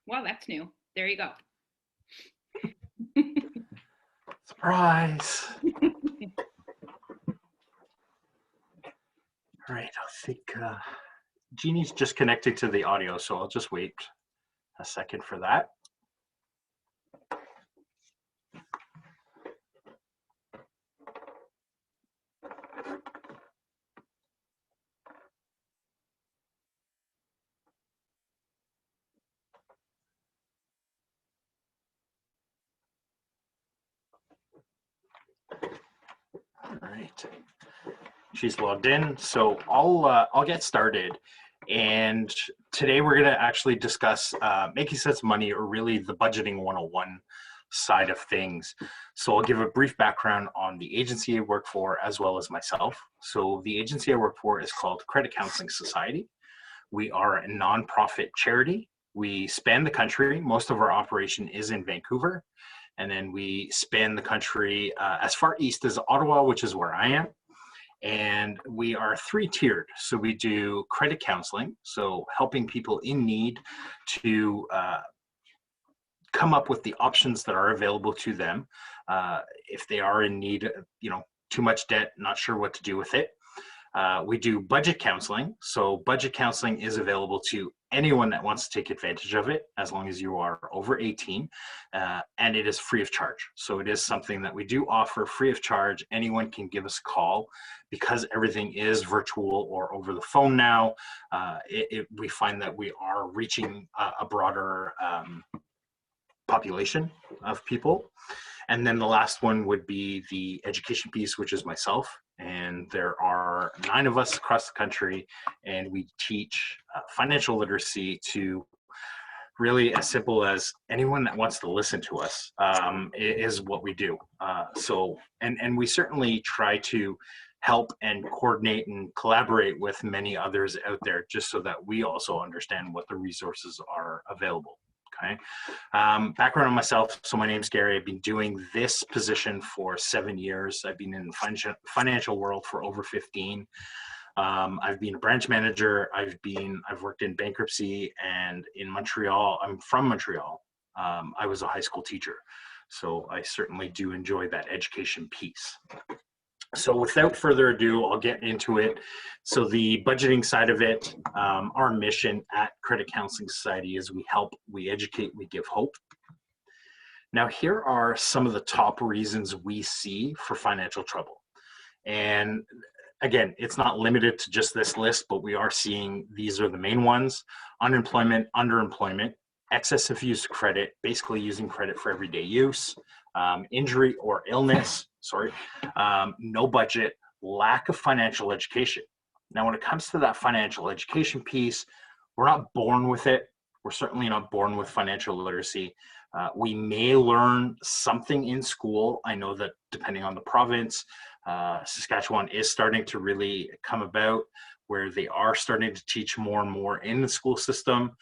Well, that's new. There you go. Surprise. All right, I think Jeannie's just connected to the audio, so I'll just wait a second for that. All right, she's logged in, so I'll get started. And today we're going to actually discuss making sense of money, or really the budgeting 101 side of things. So I'll give a brief background on the agency I work for as well as myself. So the agency I work for is called Credit Counselling Society. We are a nonprofit charity. We span the country. Most of our operation is in Vancouver. And then we span the country as far east as Ottawa, which is where I am. And we are 3-tiered. So we do credit counseling, so helping people in need to come up with the options that are available to them if they are in need, too much debt, not sure what to do with it. We do budget counseling. So budget counseling is available to anyone that wants to take advantage of it, as long as you are over 18, and it is free of charge. So it is something that we do offer free of charge. Anyone can give us a call. Because everything is virtual or over the phone now, we find that we are reaching a broader population of people. And then the last one would be the education piece, which is myself. And there are 9 of us across the country, and we teach financial literacy to really as simple as anyone that wants to listen to us is what we do. And we certainly try to help and coordinate and collaborate with many others out there, just so that we also understand what the resources are available. Okay. Background on myself. So my name's Gary. I've been doing this position for 7 years. I've been in the financial world for over 15. I've been a branch manager. I've worked in bankruptcy, and in Montreal. I'm from Montreal. I was a high school teacher. So I certainly do enjoy that education piece. So without further ado, I'll get into it. So the budgeting side of it, our mission at Credit Counselling Society is we help, we educate, we give hope. Now, here are some of the top reasons we see for financial trouble. And again, it's not limited to just this list, but we are seeing these are the main ones: unemployment, underemployment, excessive use of credit, basically using credit for everyday use, injury or illness, no budget, lack of financial education. Now, when it comes to that financial education piece, we're not born with it. We're certainly not born with financial literacy. We may learn something in school. I know that depending on the province, Saskatchewan is starting to really come about where they are starting to teach more and more in the school system.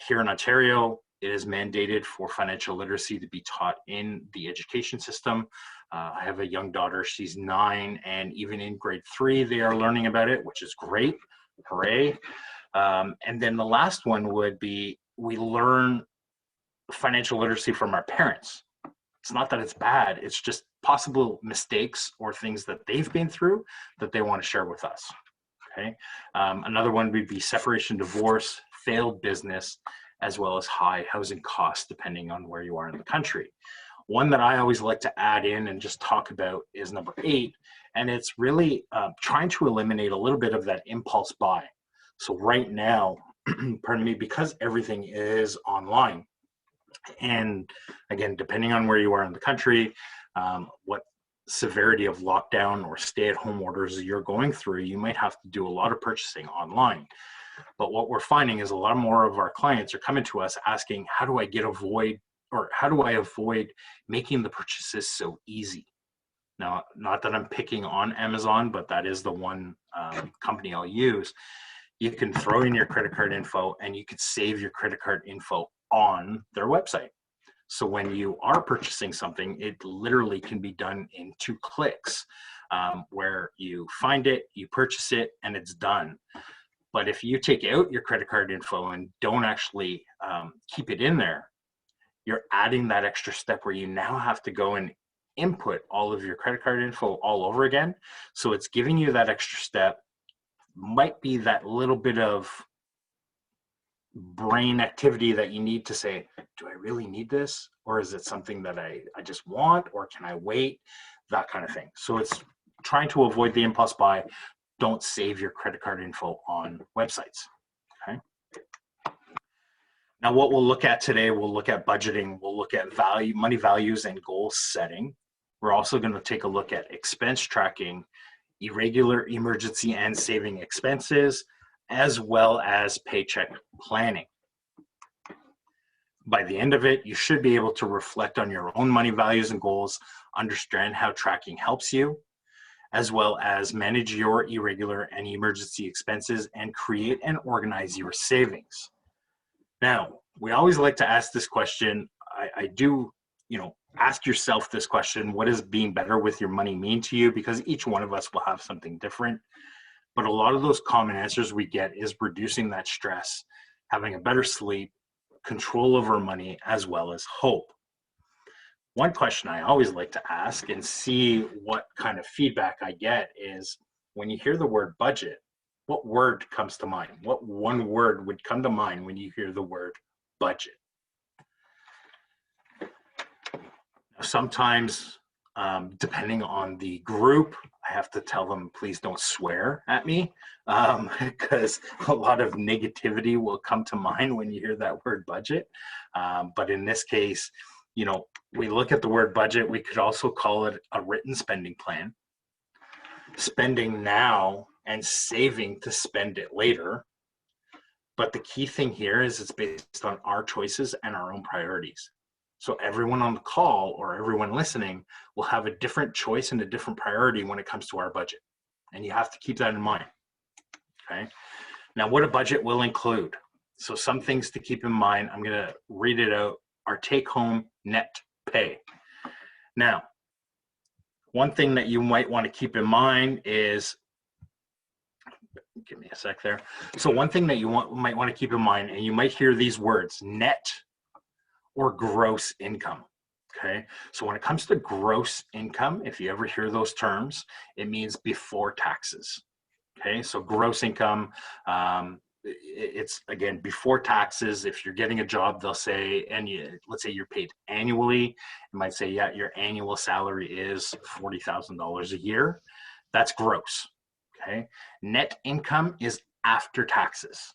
Here in Ontario, it is mandated for financial literacy to be taught in the education system. I have a young daughter, she's 9, and even in grade 3, they are learning about it, which is great. Hooray. And then the last one would be, we learn financial literacy from our parents. It's not that it's bad, it's just possible mistakes or things that they've been through that they want to share with us. Okay. Another one would be separation, divorce, failed business, as well as high housing costs, depending on where you are in the country. One that I always like to add in and just talk about is number 8, and it's really trying to eliminate a little bit of that impulse buy. So right now, pardon me, because everything is online, and again, depending on where you are in the country, what severity of lockdown or stay-at-home orders you're going through, you might have to do a lot of purchasing online. But what we're finding is a lot more of our clients are coming to us asking, how do I avoid making the purchases so easy? Now, not that I'm picking on Amazon, but that is the one company I'll use. You can throw in your credit card info and you could save your credit card info on their website. So when you are purchasing something, it literally can be done in 2 clicks, where you find it, you purchase it, and it's done. But if you take out your credit card info and don't actually keep it in there, you're adding that extra step where you now have to go and input all of your credit card info all over again. So it's giving you that extra step. Might be that little bit of brain activity that you need to say, do I really need this? Or is it something that I just want, or can I wait? That kind of thing. So it's trying to avoid the impulse buy. Don't save your credit card info on websites, okay? Now what we'll look at today, we'll look at budgeting, we'll look at money values and goal setting. We're also going to take a look at expense tracking, irregular, emergency, and saving expenses, as well as paycheck planning. By the end of it, you should be able to reflect on your own money values and goals, understand how tracking helps you, as well as manage your irregular and emergency expenses and create and organize your savings. Now, we always like to ask this question. I do, ask yourself this question: what does being better with your money mean to you? Because each one of us will have something different. But a lot of those common answers we get is reducing that stress, having a better sleep, control over money, as well as hope. One question I always like to ask and see what kind of feedback I get is, when you hear the word budget, what word comes to mind? What one word would come to mind when you hear the word budget? Sometimes, depending on the group, I have to tell them, please don't swear at me, because a lot of negativity will come to mind when you hear that word budget. But in this case, we look at the word budget, we could also call it a written spending plan. Spending now and saving to spend it later. But the key thing here is it's based on our choices and our own priorities. So everyone on the call or everyone listening will have a different choice and a different priority when it comes to our budget. And you have to keep that in mind, okay? Now, what a budget will include. So some things to keep in mind, I'm gonna read it out. Our take-home net pay. Now, one thing that you might want to keep in mind is, give me a sec there. So one thing that you might want to keep in mind, and you might hear these words, net or gross income, okay? So when it comes to gross income, if you ever hear those terms, it means before taxes, okay? So gross income, it's again before taxes. If you're getting a job, they'll say, let's say you're paid annually, it might say, yeah, your annual salary is $40,000 a year. That's gross, okay? Net income is after taxes,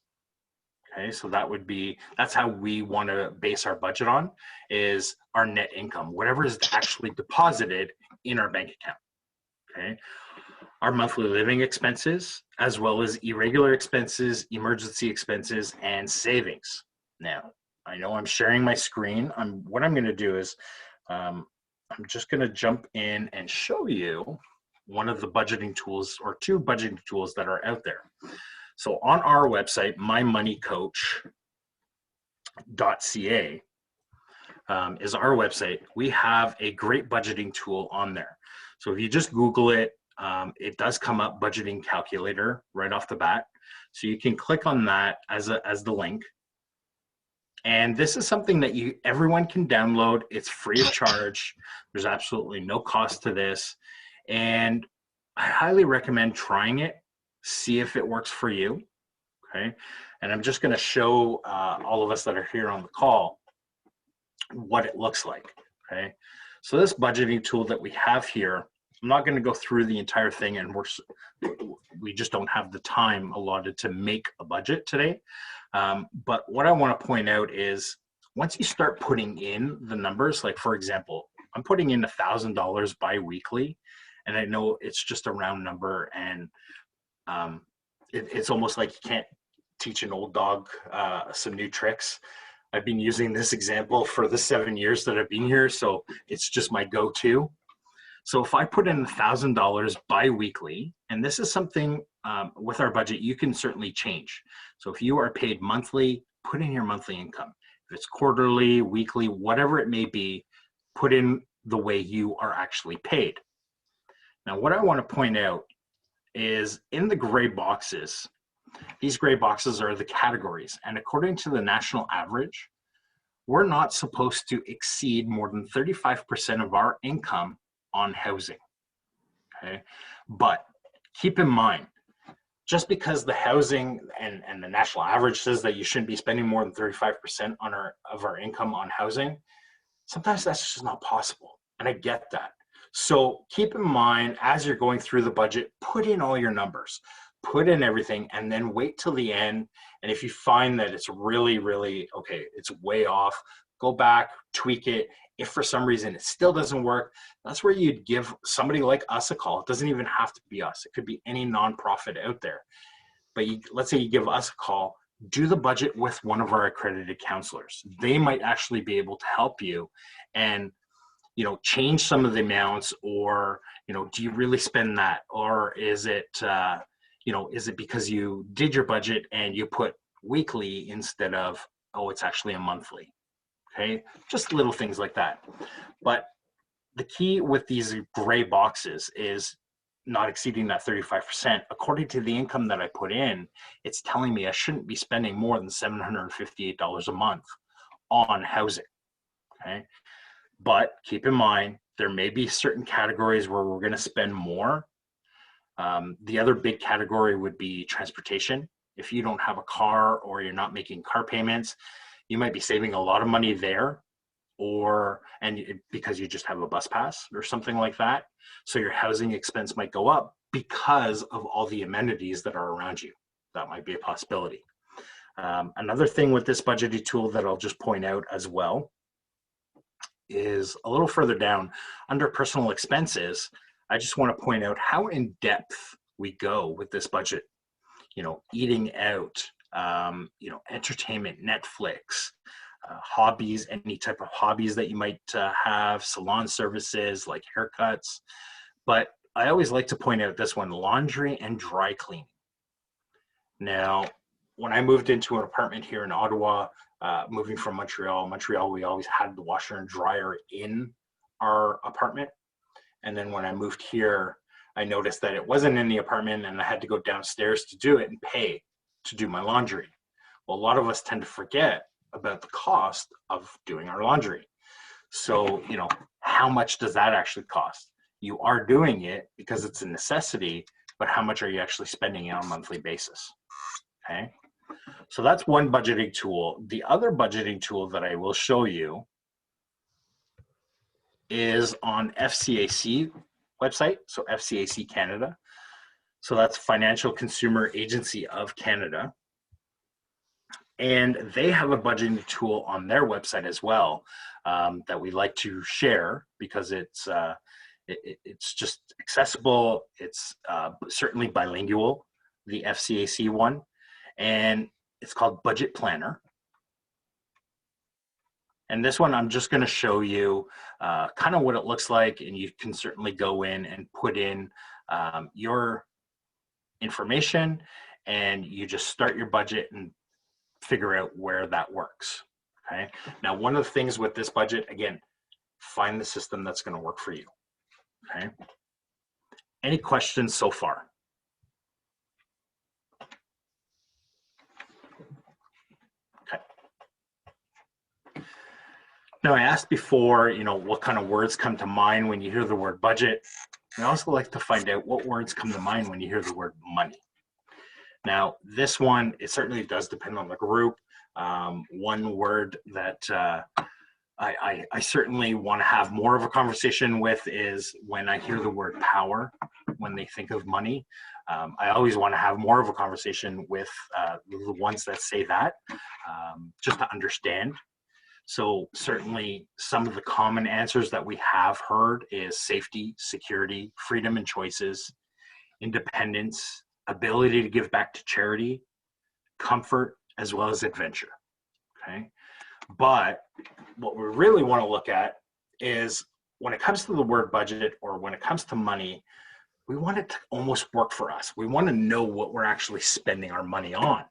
okay? So that's how we want to base our budget on, is our net income, whatever is actually deposited in our bank account, okay? Our monthly living expenses, as well as irregular expenses, emergency expenses, and savings. Now, I know I'm sharing my screen. What I'm going to do is I'm just going to jump in and show you one of the budgeting tools, or two budgeting tools that are out there. So on our website, mymoneycoach.ca is our website. We have a great budgeting tool on there. So if you just Google it, it does come up, budgeting calculator, right off the bat. So you can click on that as the link. And this is something that everyone can download. It's free of charge. There's absolutely no cost to this. And I highly recommend trying it, see if it works for you, okay? And I'm just gonna show all of us that are here on the call what it looks like, okay? So this budgeting tool that we have here, I'm not going to go through the entire thing, and we just don't have the time allotted to make a budget today. But what I want to point out is, once you start putting in the numbers, like for example, I'm putting in $1,000 bi-weekly, and I know it's just a round number, and it's almost like you can't teach an old dog some new tricks. I've been using this example for the 7 years that I've been here, so it's just my go-to. So if I put in $1,000 bi-weekly, and this is something with our budget you can certainly change. So if you are paid monthly, put in your monthly income. If it's quarterly, weekly, whatever it may be, put in the way you are actually paid. Now, what I want to point out is, in the gray boxes, These gray boxes are the categories. And according to the national average, we're not supposed to exceed more than 35% of our income on housing, okay? But keep in mind, just because the housing and the national average says that you shouldn't be spending more than 35% of our income on housing, sometimes that's just not possible. And I get that. So keep in mind, as you're going through the budget, put in all your numbers, put in everything, and then wait till the end. And if you find that it's really, really, okay, it's way off, go back, tweak it. If for some reason it still doesn't work, that's where you'd give somebody like us a call. It doesn't even have to be us. It could be any nonprofit out there. But let's say you give us a call, do the budget with one of our accredited counselors. They might actually be able to help you and, change some of the amounts, or, do you really spend that? Or is it, is it because you did your budget and you put weekly instead of, oh, it's actually a monthly? Okay, just little things like that. But the key with these gray boxes is not exceeding that 35%. According to the income that I put in, it's telling me I shouldn't be spending more than $758 a month on housing, okay? But keep in mind, there may be certain categories where we're gonna spend more. The other big category would be transportation. If you don't have a car or you're not making car payments, you might be saving a lot of money there, because you just have a bus pass or something like that. So your housing expense might go up because of all the amenities that are around you. That might be a possibility. Another thing with this budgeting tool that I'll just point out as well is a little further down under personal expenses. I just want to point out how in depth we go with this budget. Eating out, entertainment, Netflix, hobbies, any type of hobbies that you might have, salon services like haircuts. But I always like to point out this one, laundry and dry cleaning. Now, when I moved into an apartment here in Ottawa, moving from Montreal, we always had the washer and dryer in our apartment. And then when I moved here, I noticed that it wasn't in the apartment and I had to go downstairs to do it and pay to do my laundry. Well, a lot of us tend to forget about the cost of doing our laundry. So, how much does that actually cost? You are doing it because it's a necessity, but how much are you actually spending on a monthly basis? Okay. So that's one budgeting tool. The other budgeting tool that I will show you is on FCAC website, so FCAC Canada. So that's Financial Consumer Agency of Canada. And they have a budgeting tool on their website as well that we like to share because it's just accessible. It's certainly bilingual, the FCAC one, and it's called Budget Planner. And this one, I'm just going to show you kind of what it looks like, and you can certainly go in and put in your information, and you just start your budget and figure out where that works. Okay. Now, one of the things with this budget, again, find the system that's going to work for you. Okay. Any questions so far? Okay. Now, I asked before, what kind of words come to mind when you hear the word budget. I also like to find out what words come to mind when you hear the word money. Now, this one, it certainly does depend on the group. One word that I certainly want to have more of a conversation with is when I hear the word power, when they think of money. I always want to have more of a conversation with the ones that say that, just to understand. So certainly some of the common answers that we have heard is safety, security, freedom and choices, independence, ability to give back to charity, comfort, as well as adventure, okay? But what we really want to look at is when it comes to the word budget or when it comes to money, we want it to almost work for us. We want to know what we're actually spending our money on.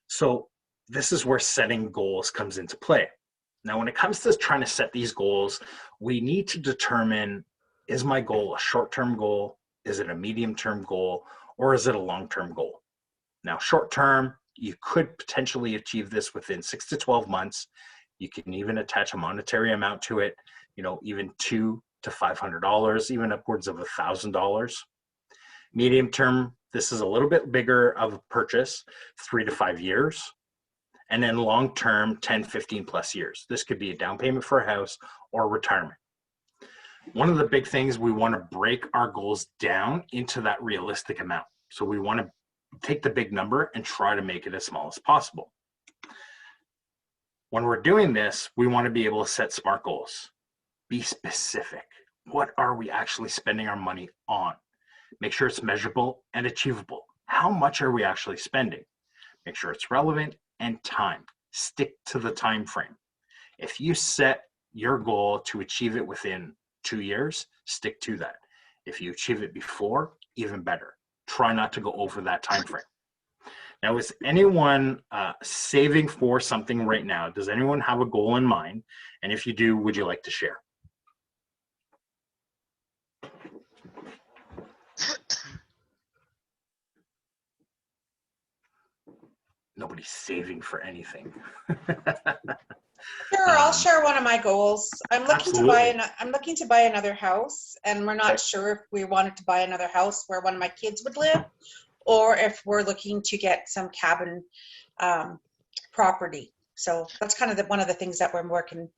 So this is where setting goals comes into play. Now, when it comes to trying to set these goals, we need to determine, is my goal a short-term goal? Is it a medium-term goal? Or is it a long-term goal? Now, short term, you could potentially achieve this within 6 to 12 months. You can even attach a monetary amount to it, even $200 to $500, even upwards of $1,000. Medium term, this is a little bit bigger of a purchase, 3 to 5 years. And then long term, 10, 15 plus years. This could be a down payment for a house or retirement. One of the big things, we want to break our goals down into that realistic amount. So we want to take the big number and try to make it as small as possible. When we're doing this, we want to be able to set SMART goals. Be specific. What are we actually spending our money on? Make sure it's measurable and achievable. How much are we actually spending? Make sure it's relevant and timed. Stick to the time frame. If you set your goal to achieve it within 2 years, stick to that. If you achieve it before, even better. Try not to go over that time frame. Now, is anyone saving for something right now? Does anyone have a goal in mind? And if you do, would you like to share? Nobody's saving for anything. Sure, I'll share one of my goals. I'm looking to buy another house, and we're not sure if we wanted to buy another house where one of my kids would live, or if we're looking to get some cabin property. So that's kind of one of the things that we're working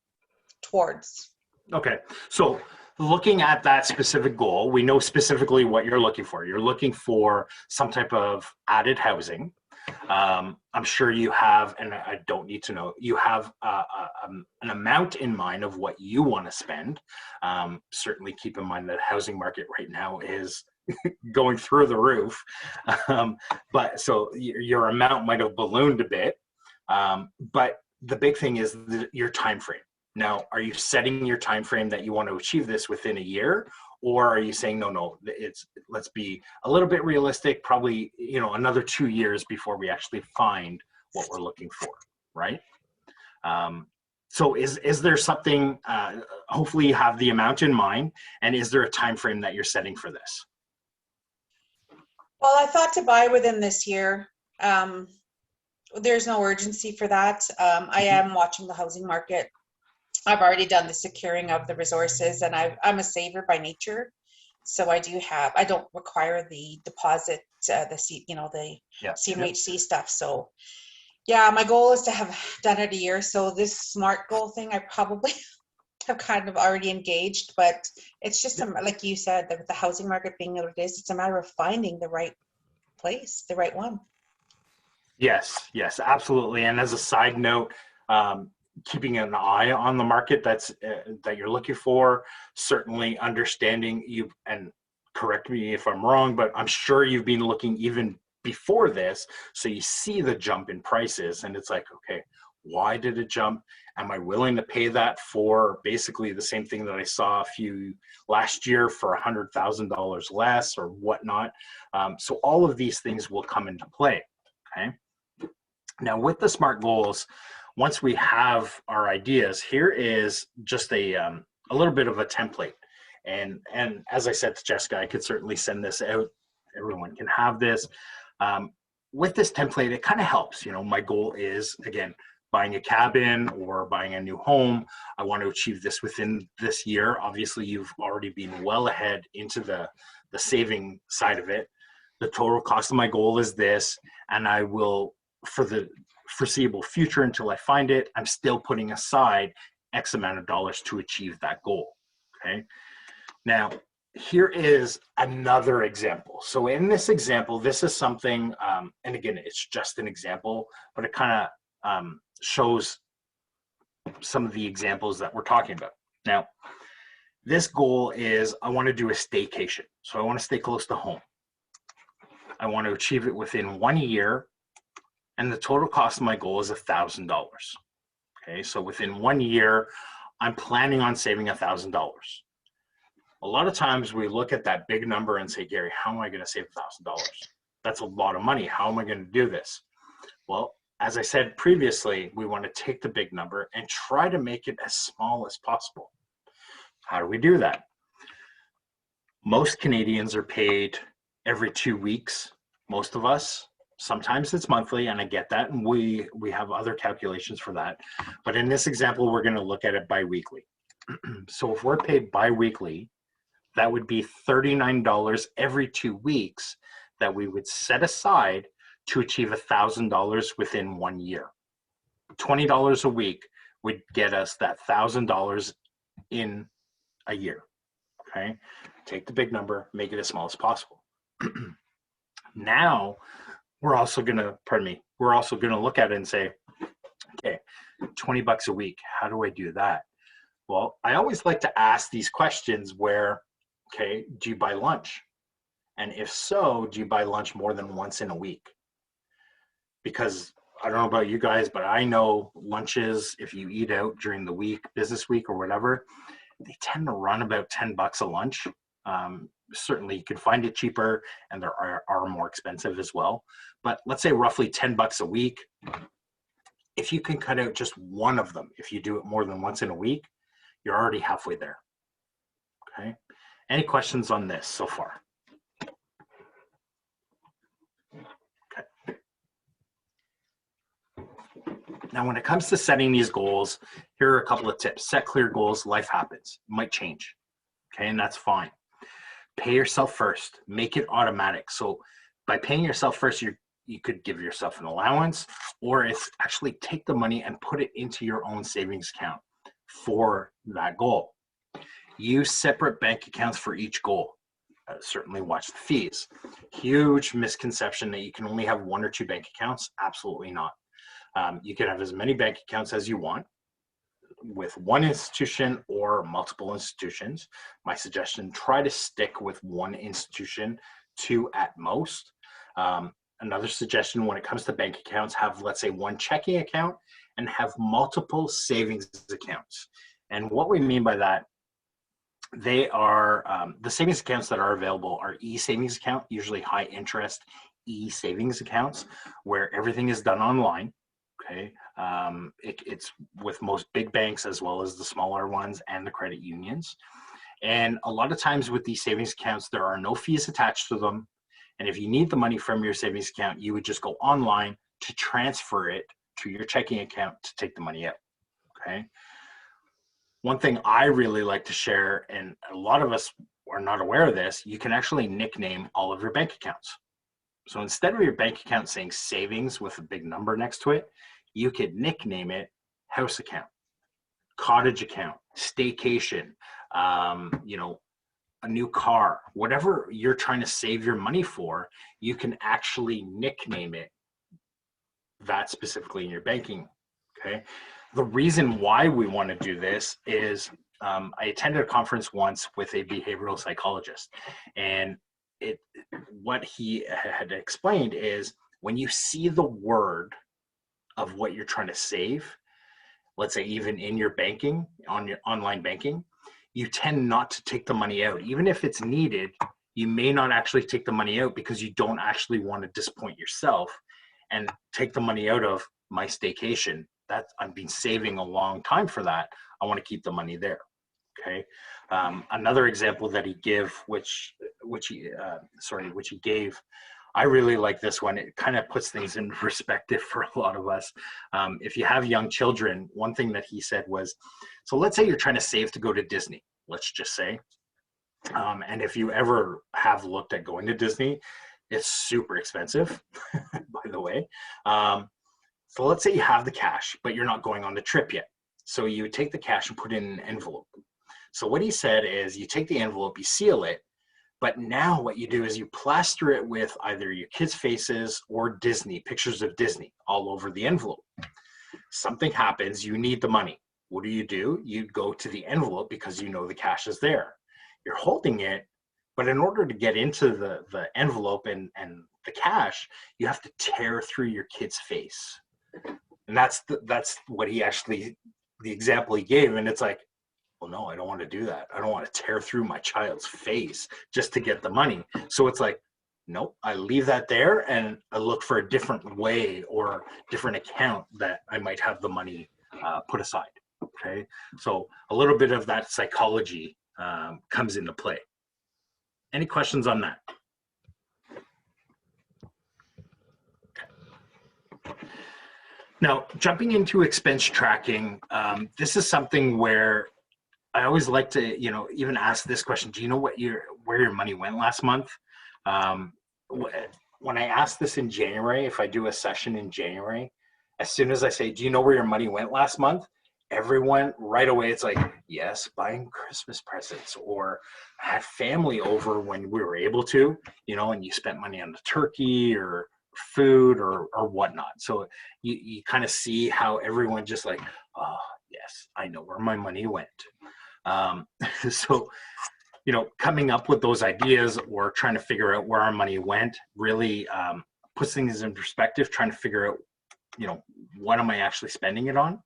towards. Okay, so looking at that specific goal, we know specifically what you're looking for. You're looking for some type of added housing. I'm sure you have, and I don't need to know, you have an amount in mind of what you want to spend. Certainly keep in mind that housing market right now is going through the roof. But so your amount might have ballooned a bit. But the big thing is your time frame. Now, are you setting your time frame that you want to achieve this within a year? Or are you saying, no, let's be a little bit realistic, probably, another 2 years before we actually find what we're looking for, right? So is there something, hopefully you have the amount in mind, and is there a time frame that you're setting for this? Well, I thought to buy within this year. There's no urgency for that. I am watching the housing market. I've already done the securing of the resources, and I'm a saver by nature. So I don't require the deposit, the CMHC stuff. So yeah, my goal is to have done it a year. So this SMART goal thing, I probably have kind of already engaged, but it's just, like you said, the housing market being what it is, it's a matter of finding the right place, the right one. Yes, absolutely. And as a side note, keeping an eye on the market that you're looking for, certainly understanding you, and correct me if I'm wrong, but I'm sure you've been looking even before this, so you see the jump in prices, and it's like, okay, why did it jump? Am I willing to pay that for basically the same thing that I saw last year for $100,000 less or whatnot? So all of these things will come into play. Okay. Now with the SMART goals, once we have our ideas, here is just a little bit of a template. And as I said to Jessica, I could certainly send this out. Everyone can have this. With this template, it kind of helps. My goal is, again, buying a cabin or buying a new home. I want to achieve this within this year. Obviously, you've already been well ahead into the saving side of it. The total cost of my goal is this, and I will, for the foreseeable future until I find it, I'm still putting aside X amount of dollars to achieve that goal. Okay. Now, here is another example. So in this example, this is something, and again, it's just an example, but it kind of shows some of the examples that we're talking about. Now, this goal is I want to do a staycation. So I want to stay close to home. I want to achieve it within 1 year, and the total cost of my goal is $1,000. Okay, so within 1 year, I'm planning on saving $1,000. A lot of times we look at that big number and say, Gary, how am I going to save $1,000? That's a lot of money. How am I going to do this? Well, as I said previously, we want to take the big number and try to make it as small as possible. How do we do that? Most Canadians are paid every 2 weeks, most of us. Sometimes it's monthly, and I get that, and we have other calculations for that. But in this example, we're going to look at it biweekly. So if we're paid biweekly, that would be $39 every 2 weeks that we would set aside to achieve $1,000 within 1 year. $20 a week would get us that $1,000 in a year. Okay, take the big number, make it as small as possible. Now we're also gonna, we're also gonna look at it and say, okay, $20 a week, how do I do that? Well, I always like to ask these questions where, okay, do you buy lunch? And if so, do you buy lunch more than once in a week? Because I don't know about you guys, but I know lunches, if you eat out during the week, business week or whatever, they tend to run about $10 a lunch. Certainly you can find it cheaper, and there are more expensive as well. But let's say roughly $10 a week. If you can cut out just one of them, if you do it more than once in a week, you're already halfway there. Okay. Any questions on this so far? Okay. Now, when it comes to setting these goals, here are a couple of tips. Set clear goals. Life happens. It might change. Okay, and that's fine. Pay yourself first. Make it automatic. So by paying yourself first, you could give yourself an allowance, or it's actually take the money and put it into your own savings account for that goal. Use separate bank accounts for each goal. Certainly watch the fees. Huge misconception that you can only have 1 or 2 bank accounts. Absolutely not. You can have as many bank accounts as you want with one institution or multiple institutions. My suggestion, try to stick with one institution, 2 at most. Another suggestion when it comes to bank accounts, have, let's say, 1 checking account and have multiple savings accounts. And what we mean by that, they are the savings accounts that are available are e-savings account, usually high interest e-savings accounts where everything is done online. Okay, it's with most big banks as well as the smaller ones and the credit unions. And a lot of times with these savings accounts, there are no fees attached to them. And if you need the money from your savings account, you would just go online to transfer it to your checking account to take the money out. Okay. One thing I really like to share, and a lot of us are not aware of this, you can actually nickname all of your bank accounts. So instead of your bank account saying savings with a big number next to it, you could nickname it house account, cottage account, staycation, you know, a new car, whatever you're trying to save your money for, you can actually nickname it that specifically in your banking. Okay. The reason why we want to do this is I attended a conference once with a behavioral psychologist, and what he had explained is when you see the word of what you're trying to save, let's say even in your banking, on your online banking, you tend not to take the money out. Even if it's needed, you may not actually take the money out because you don't actually want to disappoint yourself and take the money out of my staycation. That I've been saving a long time for that. I want to keep the money there. Okay. Another example that he gave, which he gave, I really like this one. It kind of puts things in perspective for a lot of us. If you have young children, one thing that he said was, so let's say you're trying to save to go to Disney, let's just say. And if you ever have looked at going to Disney, it's super expensive, by the way. So let's say you have the cash, but you're not going on the trip yet. So you would take the cash and put it in an envelope. So what he said is you take the envelope, you seal it, but now what you do is you plaster it with either your kids' faces or Disney, pictures of Disney all over the envelope. Something happens, you need the money. What do? You go to the envelope because you know the cash is there. You're holding it, but in order to get into the envelope and the cash, you have to tear through your kid's face. And that's what he actually, the example he gave. And it's like, well, no, I don't want to do that. I don't want to tear through my child's face just to get the money. So it's like, nope, I leave that there and I look for a different way or different account that I might have the money put aside. Okay. So a little bit of that psychology comes into play. Any questions on that? Now, jumping into expense tracking, this is something where I always like to, even ask this question: do you know where your money went last month? Um, when I ask this in January, if I do a session in January, as soon as I say, "Do you know where your money went last month?" Everyone right away, it's like, "Yes, buying Christmas presents," or "I had family over when we were able to," and you spent money on the turkey or food or whatnot. So you kind of see how everyone just like, "Oh, yes, I know where my money went." Um, so, coming up with those ideas or trying to figure out where our money went really puts things in perspective, trying to figure out, what am I actually spending it on?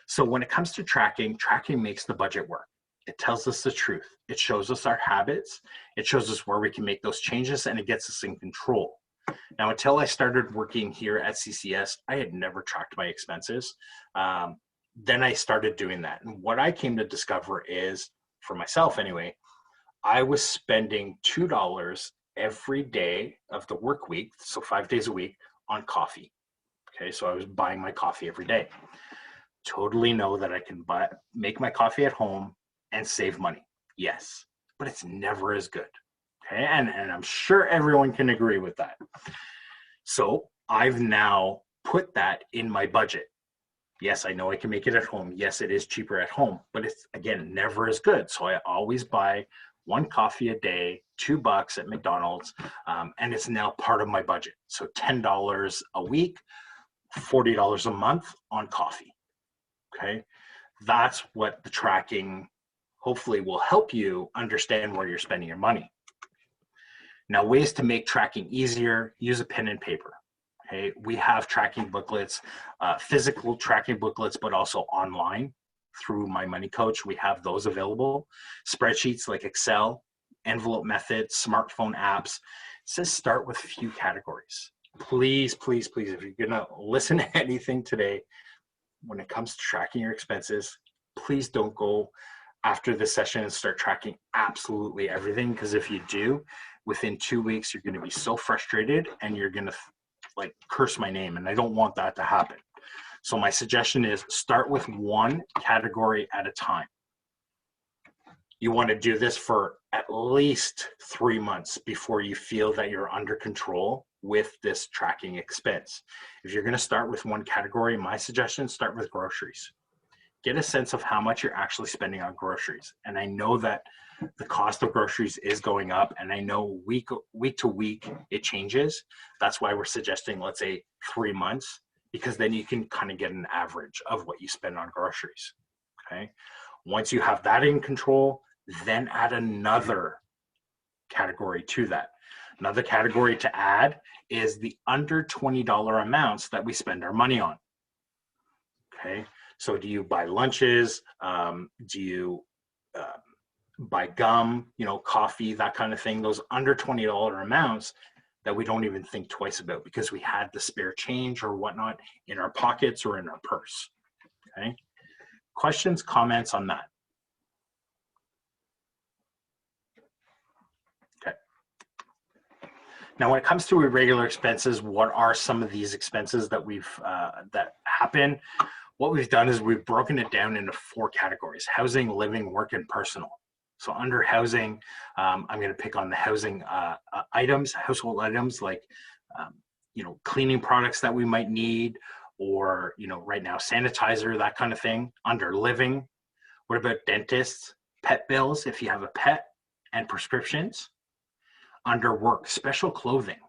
So when it comes to tracking makes the budget work. It tells us the truth. It shows us our habits. It shows us where we can make those changes, and it gets us in control. Now, until I started working here at CCS, I had never tracked my expenses. Then I started doing that. And what I came to discover is, for myself anyway, I was spending $2 every day of the work week, so 5 days a week, on coffee. Okay, so I was buying my coffee every day. Totally know that I can make my coffee at home and save money. Yes, but it's never as good. Okay, and I'm sure everyone can agree with that. So I've now put that in my budget. Yes, I know I can make it at home. Yes, it is cheaper at home, but it's, again, never as good. So I always buy one coffee a day, $2 at McDonald's, and it's now part of my budget. So $10 a week, $40 a month on coffee. Okay, that's what the tracking hopefully will help you understand where you're spending your money. Now, ways to make tracking easier: use a pen and paper. Okay, we have tracking booklets, physical tracking booklets, but also online through My Money Coach. We have those available. Spreadsheets like Excel, envelope methods, smartphone apps. It says start with a few categories. Please, please, please, if you're gonna listen to anything today, when it comes to tracking your expenses, please don't go after this session and start tracking absolutely everything, because if you do, within 2 weeks, you're going to be so frustrated and you're going to curse my name, and I don't want that to happen. So my suggestion is start with one category at a time. You want to do this for at least 3 months before you feel that you're under control with this tracking expense. If you're going to start with one category, my suggestion, start with groceries. Get a sense of how much you're actually spending on groceries. And I know that the cost of groceries is going up, and I know week to week it changes. That's why we're suggesting, let's say, 3 months, because then you can kind of get an average of what you spend on groceries. Okay. Once you have that in control, then add another category to that. Another category to add is the under $20 amounts that we spend our money on. Okay, so do you buy lunches? Do you buy gum, coffee, that kind of thing? Those under $20 amounts that we don't even think twice about because we had the spare change or whatnot in our pockets or in our purse. Okay, questions, comments on that? Now, when it comes to irregular expenses, what are some of these expenses that that happen? What we've done is we've broken it down into 4 categories: housing, living, work, and personal. So under housing, I'm going to pick on the housing items, household items like, cleaning products that we might need, or, right now, sanitizer, that kind of thing. Under living, what about dentists, pet bills, if you have a pet, and prescriptions? Under work, special clothing.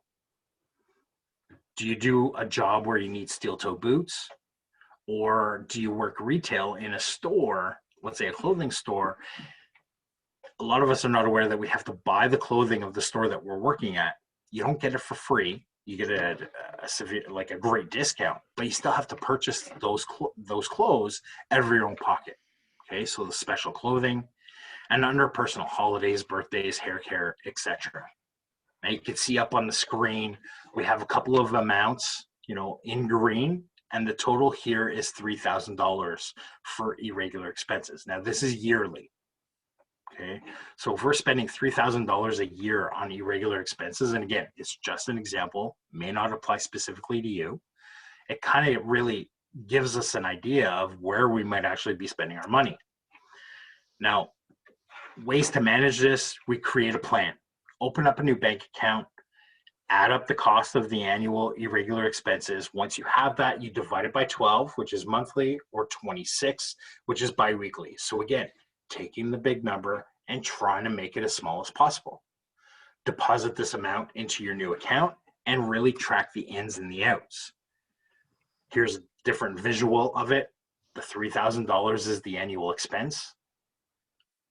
Do you do a job where you need steel-toe boots? Or do you work retail in a store, let's say a clothing store? A lot of us are not aware that we have to buy the clothing of the store that we're working at. You don't get it for free. You get a great discount, but you still have to purchase those clothes out of your own pocket. Okay, so the special clothing. And under personal, holidays, birthdays, hair care, etc. Now you can see up on the screen, we have a couple of amounts, in green, and the total here is $3,000 for irregular expenses. Now this is yearly. Okay, so if we're spending $3,000 a year on irregular expenses, and again, it's just an example, may not apply specifically to you. it kind of really gives us an idea of where we might actually be spending our money. Now, ways to manage this, we create a plan, open up a new bank account, add up the cost of the annual irregular expenses. Once you have that, you divide it by 12, which is monthly, or 26, which is biweekly. So again, taking the big number and trying to make it as small as possible. Deposit this amount into your new account and really track the ins and the outs. Here's a different visual of it. The $3,000 is the annual expense.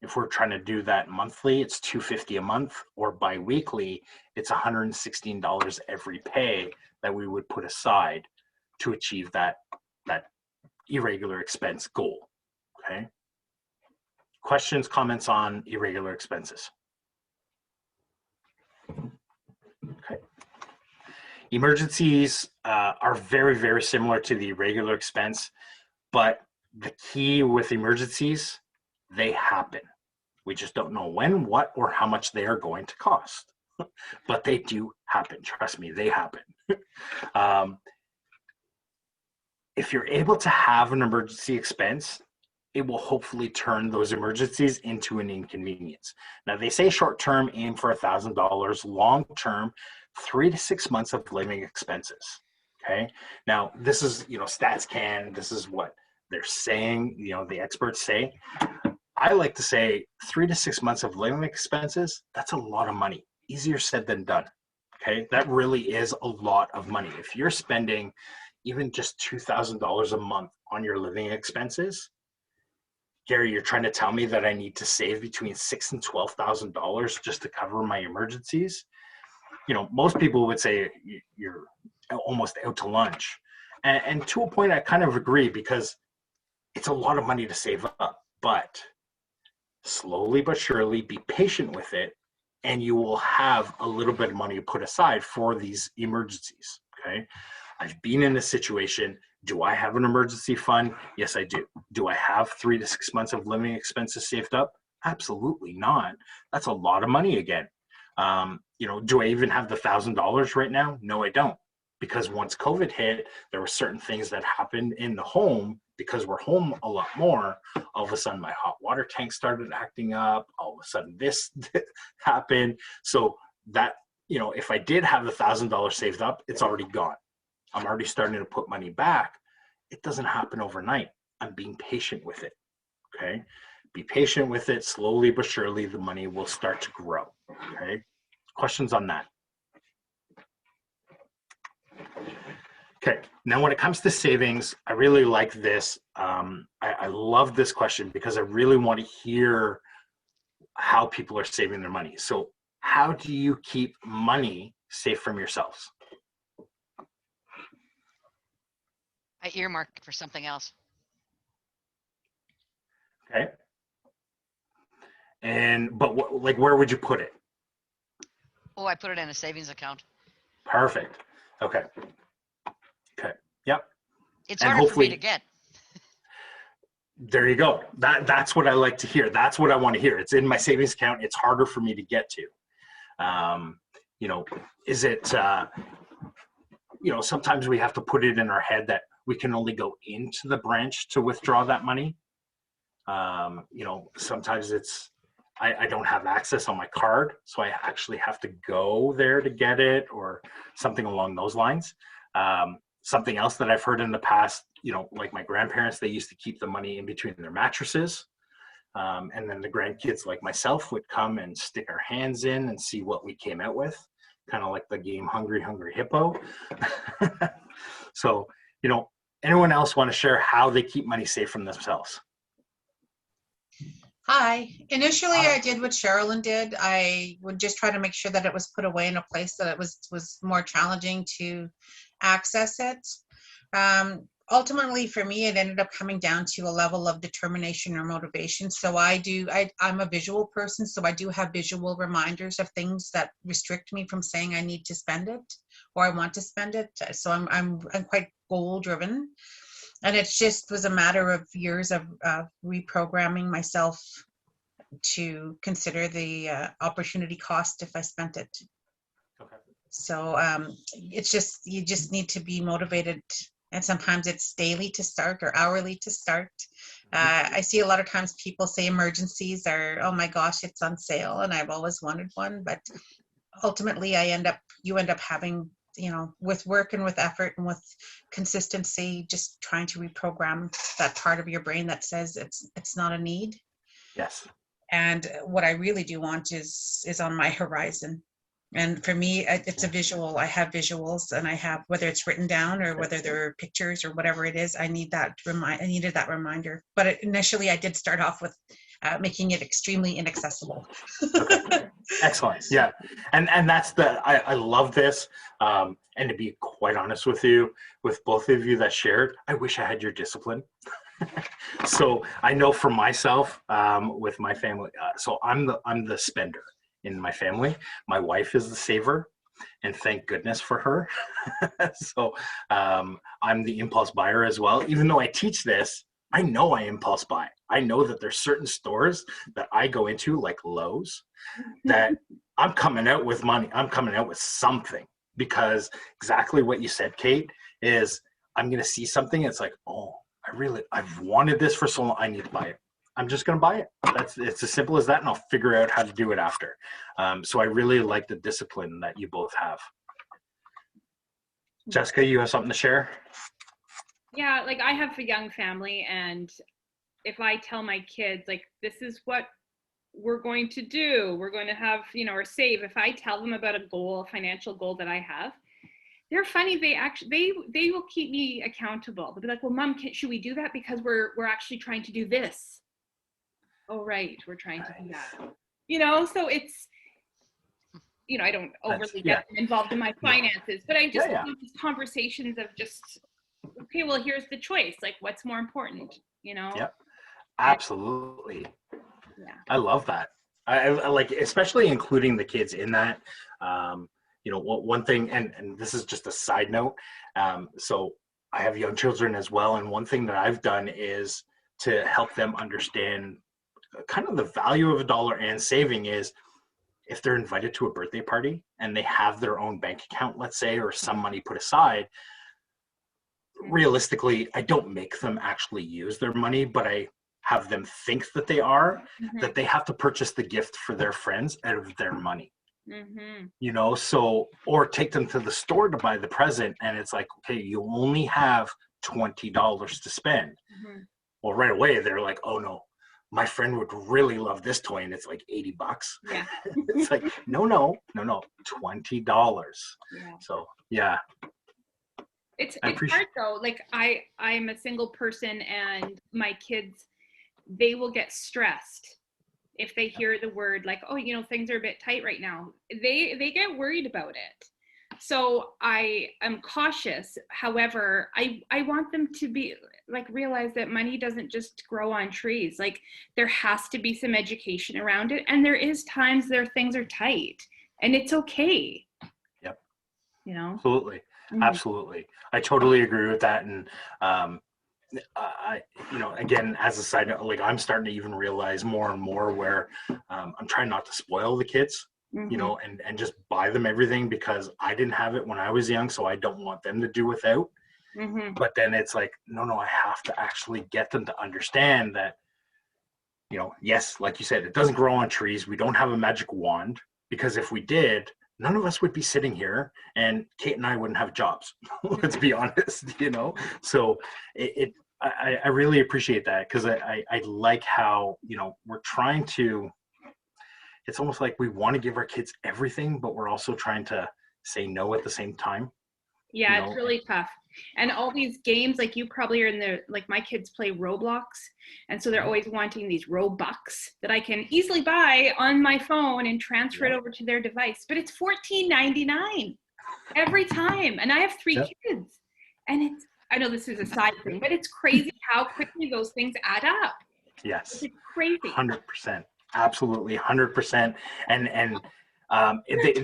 If we're trying to do that monthly, it's $250 a month, or bi-weekly, it's $116 every pay that we would put aside to achieve that irregular expense goal, okay? Questions, comments on irregular expenses? Okay. Emergencies are very, very similar to the irregular expense, but the key with emergencies, they happen. We just don't know when, what, or how much they are going to cost. But they do happen. Trust me, they happen. If you're able to have an emergency expense, it will hopefully turn those emergencies into an inconvenience. Now, they say short-term, aim for $1,000, long-term, 3 to 6 months of living expenses, okay? Now, this is, StatsCan, this is what they're saying, the experts say. I like to say 3 to 6 months of living expenses, that's a lot of money. Easier said than done, okay? That really is a lot of money. If you're spending even just $2,000 a month on your living expenses, Gary, you're trying to tell me that I need to save between $6,000 and $12,000 just to cover my emergencies? Most people would say you're almost out to lunch. And to a point, I kind of agree, because it's a lot of money to save up. But slowly but surely, be patient with it, and you will have a little bit of money put aside for these emergencies, okay? I've been in this situation. Do I have an emergency fund? Yes, I do. Do I have 3 to 6 months of living expenses saved up? Absolutely not. That's a lot of money again. Do I even have the $1,000 right now? No, I don't. Because once COVID hit, there were certain things that happened in the home, because we're home a lot more. All of a sudden, my hot water tank started acting up. All of a sudden, this happened. So that, if I did have the $1,000 saved up, it's already gone. I'm already starting to put money back. It doesn't happen overnight. I'm being patient with it, okay? Be patient with it. Slowly but surely, the money will start to grow, okay? Questions on that? Okay, now when it comes to savings, I really like this. I love this question, because I really want to hear how people are saving their money. So how do you keep money safe from yourselves? I earmark it for something else. Okay. But where would you put it? Oh, I put it in a savings account. Perfect. Okay. Okay. Yep. It's And harder for me hopefully- to get. There you go. That's what I like to hear. That's what I want to hear. It's in my savings account. It's harder for me to get to. Is it, sometimes we have to put it in our head that we can only go into the branch to withdraw that money. Sometimes it's, I don't have access on my card, so I actually have to go there to get it, or something along those lines. Something else that I've heard in the past, like my grandparents, they used to keep the money in between their mattresses. And then the grandkids like myself would come and stick our hands in and see what we came out with, kind of like the game Hungry Hungry Hippo. So, anyone else want to share how they keep money safe from themselves? Hi. Initially, I did what Sherilyn did. I would just try to make sure that it was put away in a place that it was more challenging to access it. Ultimately, for me, it ended up coming down to a level of determination or motivation. So I'm a visual person, so I do have visual reminders of things that restrict me from saying I need to spend it or I want to spend it. So I'm quite goal driven. And it just was a matter of years of reprogramming myself to consider the opportunity cost if I spent it. Okay. So it's just, you just need to be motivated And sometimes it's daily to start or hourly to start. Mm-hmm. I see a lot of times people say emergencies are, oh my gosh, it's on sale. And I've always wanted one, but ultimately you end up having, with work and with effort and with consistency, just trying to reprogram that part of your brain that says it's not a need. Yes. And what I really do want is on my horizon. And for me, it's a visual. I have visuals, and I have, whether it's written down or whether they're pictures or whatever it is, I needed that reminder. But initially I did start off with making it extremely inaccessible. Okay. Excellent. Yeah. And that's I love this. And to be quite honest with you, with both of you that shared, I wish I had your discipline. So I know for myself, with my family, so I'm the spender in my family. My wife is the saver, and thank goodness for her. So I'm the impulse buyer as well. Even though I teach this, I know I impulse buy. I know that there's certain stores that I go into, like Lowe's, that I'm coming out with money. I'm coming out with something, because exactly what you said, Kate, is I'm going to see something. It's like, oh, I've wanted this for so long. I need to buy it. I'm just going to buy it. It's as simple as that. And I'll figure out how to do it after. So I really like the discipline that you both have. Jessica, you have something to share? Yeah, like I have a young family, and if I tell my kids, like, this is what we're going to do, we're going to have, or save, if I tell them about a financial goal that I have, they're funny. They will keep me accountable. They'll be like, well, Mom, should we do that? Because we're actually trying to do this. Oh, right. We're trying to do that. So it's, I don't overly get involved in my finances, but I just have these conversations of just, okay, well, here's the choice. Like, what's more important, Yep. Absolutely. Yeah. I love that. I like, especially including the kids in that. One thing, and this is just a side note. So I have young children as well. And one thing that I've done is to help them understand kind of the value of a dollar and saving is, if they're invited to a birthday party and they have their own bank account, let's say, or some money put aside, realistically, I don't make them actually use their money, but I have them think that they are, that they have to purchase the gift for their friends out of their money. So, or take them to the store to buy the present, and it's like, okay, you only have $20 to spend. Well, right away they're like, oh no, my friend would really love this toy, and it's like $80. Yeah. It's like, no, $20. Yeah. So yeah. It's hard though. Like I'm a single person, and my kids, they will get stressed if they hear the word like, oh, things are a bit tight right now. They get worried about it. So I am cautious. However, I want them to be like, realize that money doesn't just grow on trees. Like, there has to be some education around it. And there is times things are tight, and it's okay. Yep. Absolutely. Absolutely. I totally agree with that. And, again, as a side note, like, I'm starting to even realize more and more where I'm trying not to spoil the kids, and just buy them everything, because I didn't have it when I was young. So I don't want them to do without. But then it's like, no, I have to actually get them to understand that, yes, like you said, it doesn't grow on trees. We don't have a magic wand, because if we did, none of us would be sitting here, and Kate and I wouldn't have jobs. Let's be honest, So I really appreciate that, because I like how, we're trying to, it's almost like we want to give our kids everything, but we're also trying to say no at the same time. Yeah, it's really tough. And all these games, like, you probably are in the, like, my kids play Roblox. And so they're always wanting these Robux that I can easily buy on my phone and transfer it over to their device. But it's $14.99 every time. And I have 3 kids. And I know this is a side thing, but it's crazy how quickly those things add up. Yes. It's crazy. 100%. Absolutely. 100%. And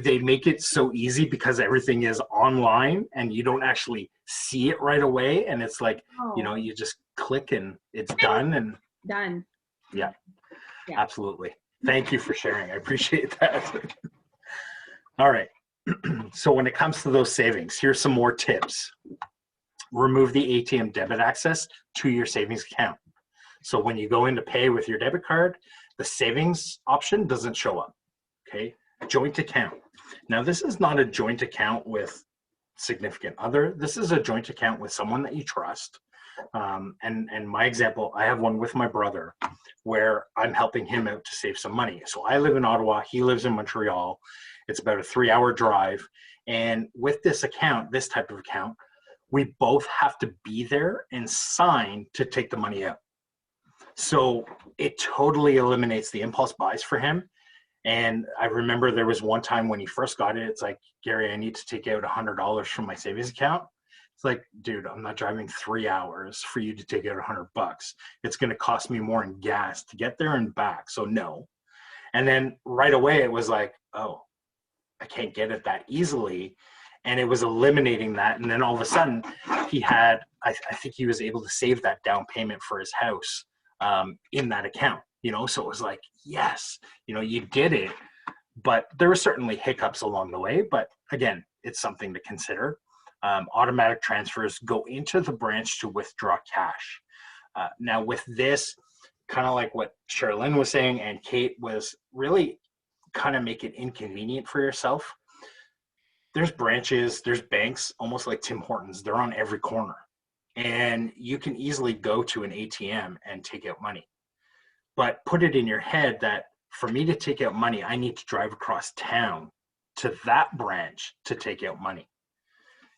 they make it so easy, because everything is online and you don't actually see it right away. And it's like, you just click and it's done. And done. Yeah, absolutely. Thank you for sharing. I appreciate that. All right. So when it comes to those savings, here's some more tips. remove the ATM debit access to your savings account. So when you go in to pay with your debit card, the savings option doesn't show up. Okay, joint account. Now this is not a joint account with significant other. This is a joint account with someone that you trust. And my example, I have one with my brother where I'm helping him out to save some money. So I live in Ottawa, he lives in Montreal. It's about a 3-hour drive. And with this account, this type of account, we both have to be there and sign to take the money out. So it totally eliminates the impulse buys for him. And I remember there was one time when he first got it, it's like, Gary, I need to take out $100 from my savings account. It's like, dude, I'm not driving 3 hours for you to take out $100. It's going to cost me more in gas to get there and back. So no. And then right away it was like, oh, I can't get it that easily. And it was eliminating that. And then all of a sudden he had, I think he was able to save that down payment for his house in that account, you know? So it was like, yes, you know, you did it, but there were certainly hiccups along the way, but again, it's something to consider. Automatic transfers go into the branch to withdraw cash. Now with this, kind of like what Sherilyn was saying and Kate was, really kind of make it inconvenient for yourself. There's branches, there's banks, almost like Tim Hortons. They're on every corner. And you can easily go to an ATM and take out money. But put it in your head that for me to take out money, I need to drive across town to that branch to take out money.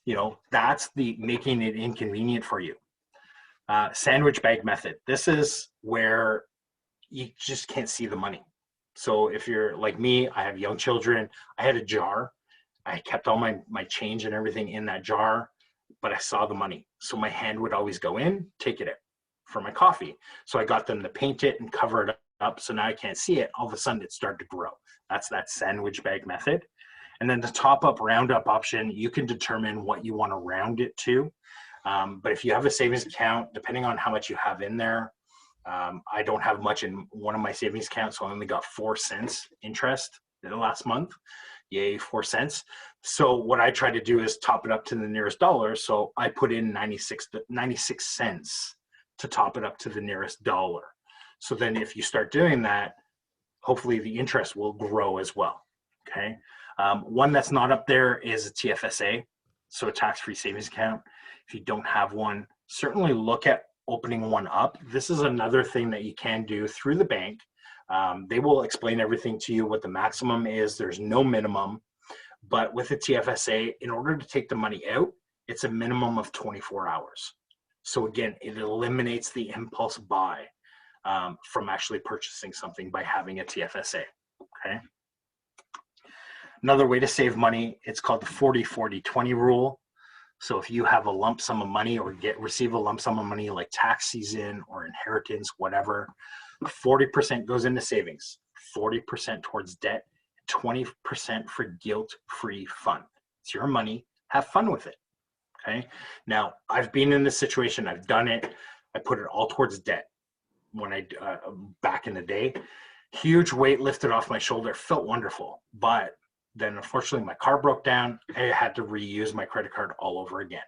You know, that's the making it inconvenient for you. Sandwich bag method. This is where you just can't see the money. So if you're like me, I have young children, I had a jar. I kept all my change and everything in that jar, but I saw the money. So my hand would always go in, take it out for my coffee. So I got them to paint it and cover it up. So now I can't see it. All of a sudden it started to grow. That's that sandwich bag method. And then the top up, round up option, you can determine what you want to round it to. But if you have a savings account, depending on how much you have in there, I don't have much in one of my savings accounts, so I only got 4 cents interest in the last month. Yay, 4 cents. So what I try to do is top it up to the nearest dollar. So I put in 96 cents to top it up to the nearest dollar. So then if you start doing that, hopefully the interest will grow as well, okay? One that's not up there is a TFSA, so a tax-free savings account. If you don't have one, certainly look at opening one up. This is another thing that you can do through the bank. They will explain everything to you, what the maximum is. There's no minimum. But with a TFSA, in order to take the money out, it's a minimum of 24 hours. So again, it eliminates the impulse buy from actually purchasing something by having a TFSA, okay? Another way to save money, it's called the 40-40-20 rule. So if you have a lump sum of money or receive a lump sum of money like tax season or inheritance, whatever, 40% goes into savings, 40% towards debt, 20% for guilt-free fun. It's your money, have fun with it, okay? Now, I've been in this situation, I've done it, I put it all towards debt when I, back in the day. Huge weight lifted off my shoulder, felt wonderful, but then unfortunately my car broke down. I had to reuse my credit card all over again.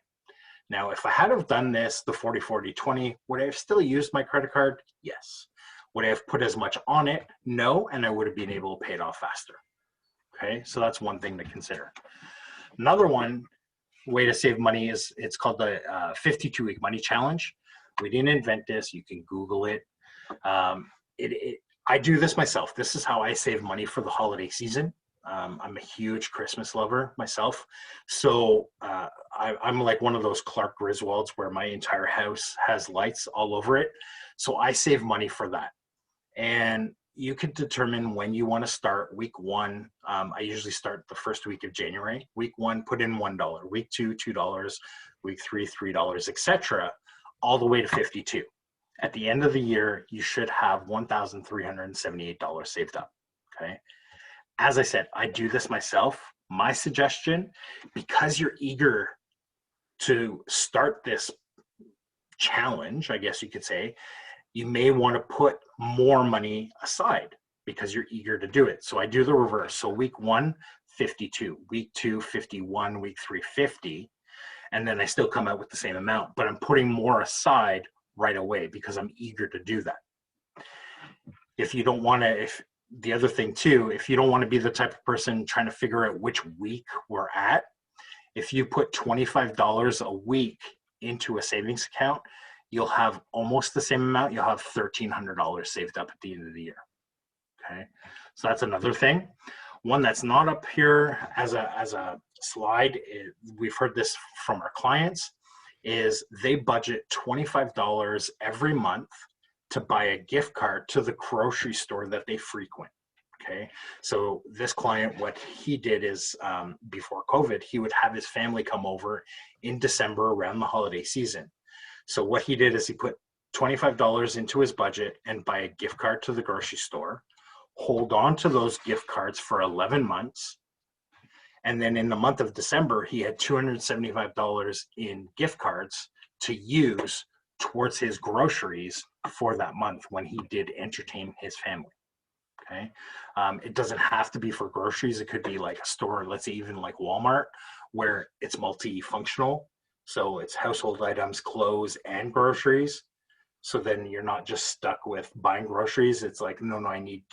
Now, if I had have done this, the 40-40-20, would I have still used my credit card? Yes. Would I have put as much on it? No, and I would have been able to pay it off faster. Okay, so that's one thing to consider. Another way to save money is, it's called the 52-week money challenge. We didn't invent this. You can Google it. I do this myself. This is how I save money for the holiday season. I'm a huge Christmas lover myself. So I'm like one of those Clark Griswolds where my entire house has lights all over it. So I save money for that. And you could determine when you want to start. Week 1, I usually start the first week of January. Week 1, put in $1. Week 2, $2. Week 3, $3, etc., all the way to 52. At the end of the year, you should have $1,378 saved up, okay? As I said, I do this myself. My suggestion, because you're eager to start this challenge, I guess you could say, you may want to put more money aside because you're eager to do it. So I do the reverse. So week 1, 52, week 2, 51, week 3, 50. and then I still come out with the same amount, but I'm putting more aside right away because I'm eager to do that. If you don't want to, the other thing too, if you don't want to be the type of person trying to figure out which week we're at, if you put $25 a week into a savings account, you'll have almost the same amount. You'll have $1,300 saved up at the end of the year. Okay, so that's another thing. One that's not up here as a slide, we've heard this from our clients, is they budget $25 every month to buy a gift card to the grocery store that they frequent. Okay, so this client, what he did is before COVID, he would have his family come over in December around the holiday season. So what he did is he put $25 into his budget and buy a gift card to the grocery store, hold on to those gift cards for 11 months. And then in the month of December, he had $275 in gift cards to use towards his groceries for that month when he did entertain his family. Okay, it doesn't have to be for groceries. It could be like a store, let's say even like Walmart, where it's multifunctional. So it's household items, clothes, and groceries. So then you're not just stuck with buying groceries. It's like, no, I need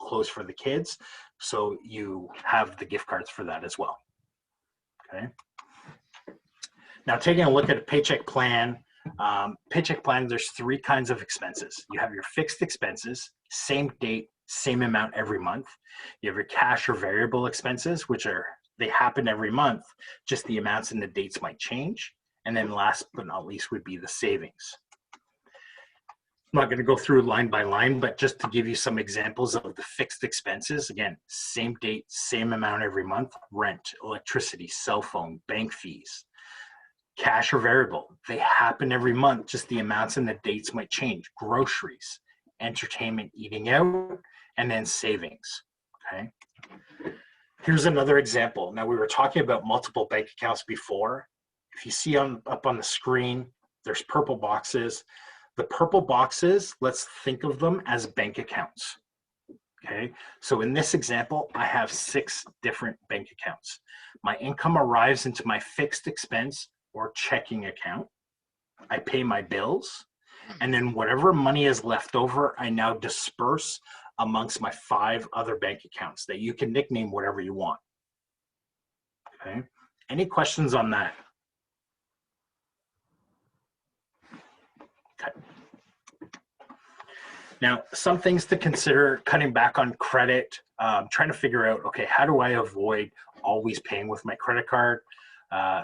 clothes for the kids. So you have the gift cards for that as well. Okay. Now taking a look at a paycheck plan. Paycheck plan, there's three kinds of expenses. You have your fixed expenses, same date, same amount every month. You have your cash or variable expenses, which they happen every month, just the amounts and the dates might change. And then last but not least would be the savings. I'm not going to go through line by line, but just to give you some examples of the fixed expenses, again, same date, same amount every month: rent, electricity, cell phone, bank fees. Cash or variable, they happen every month, just the amounts and the dates might change. Groceries, entertainment, eating out, and then savings. Okay. Here's another example. Now, we were talking about multiple bank accounts before. If you see up on the screen, there's purple boxes. The purple boxes, let's think of them as bank accounts. Okay, so in this example, I have 6 different bank accounts. My income arrives into my fixed expense or checking account. I pay my bills, and then whatever money is left over, I now disperse amongst my 5 other bank accounts that you can nickname whatever you want. Okay, any questions on that? Okay. Now, some things to consider: cutting back on credit, trying to figure out, okay, how do I avoid always paying with my credit card?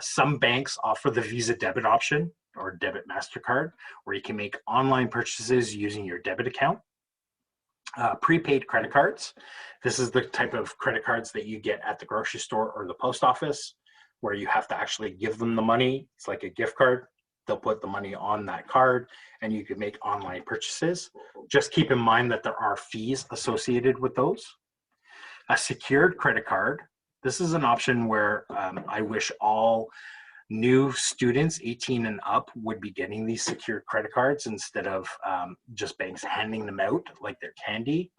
Some banks offer the Visa debit option or debit MasterCard, where you can make online purchases using your debit account. Prepaid credit cards. This is the type of credit cards that you get at the grocery store or the post office, where you have to actually give them the money. It's like a gift card. They'll put the money on that card and you can make online purchases. Just keep in mind that there are fees associated with those. A secured credit card. This is an option where I wish all new students 18 and up would be getting these secured credit cards instead of just banks handing them out like they're candy.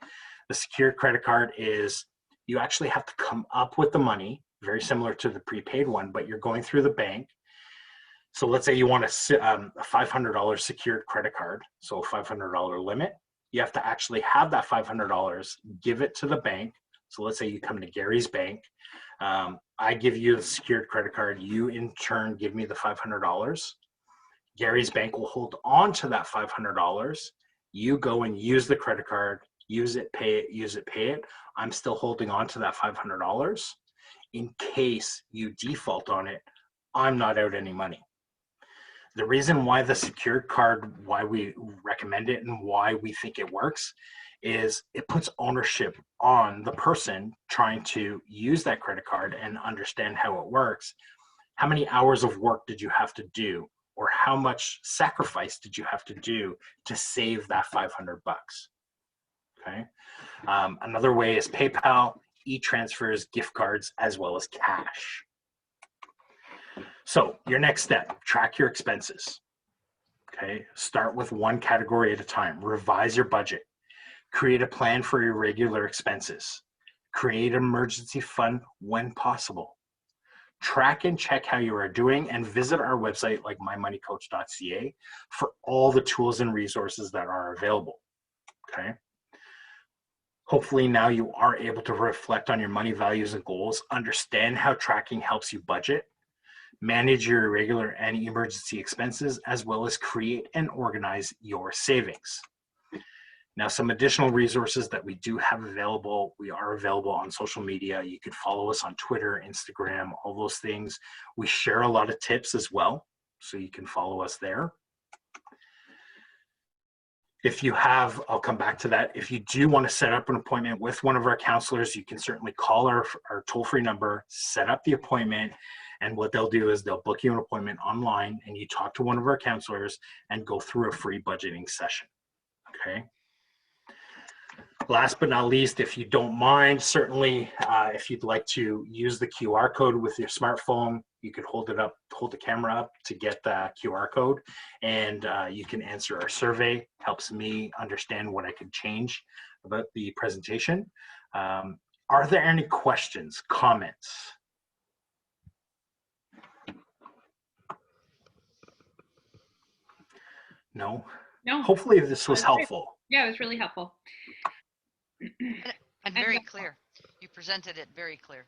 The secured credit card is, you actually have to come up with the money, very similar to the prepaid one, but you're going through the bank. So let's say you want a $500 secured credit card, so a $500 limit. You have to actually have that $500, give it to the bank. So let's say you come to Gary's bank. I give you the secured credit card. You in turn give me the $500. Gary's bank will hold on to that $500. You go and use the credit card, use it, pay it, use it, pay it. I'm still holding on to that $500. In case you default on it, I'm not out any money. The reason why the secured card, why we recommend it and why we think it works, is it puts ownership on the person trying to use that credit card and understand how it works. How many hours of work did you have to do, or how much sacrifice did you have to do to save that $500? Okay. Another way is PayPal, e-transfers, gift cards, as well as cash. So your next step, track your expenses. Okay, start with one category at a time. Revise your budget. Create a plan for your regular expenses. Create an emergency fund when possible. track and check how you are doing, and visit our website like mymoneycoach.ca for all the tools and resources that are available. Okay. Hopefully now you are able to reflect on your money values and goals, understand how tracking helps you budget, manage your irregular and emergency expenses, as well as create and organize your savings. Now, some additional resources that we do have available, we are available on social media. You can follow us on Twitter, Instagram, all those things. We share a lot of tips as well, so you can follow us there. If you have, I'll come back to that. If you do want to set up an appointment with one of our counselors, you can certainly call our toll-free number, set up the appointment, and what they'll do is they'll book you an appointment online, and you talk to one of our counselors and go through a free budgeting session, okay? Last but not least, if you don't mind, certainly if you'd like to use the QR code with your smartphone, you could hold the camera up to get the QR code, and you can answer our survey. Helps me understand what I could change about the presentation. Are there any questions, comments? No? No. Hopefully this was helpful. Yeah, it was really helpful. And very clear. You presented it very clear.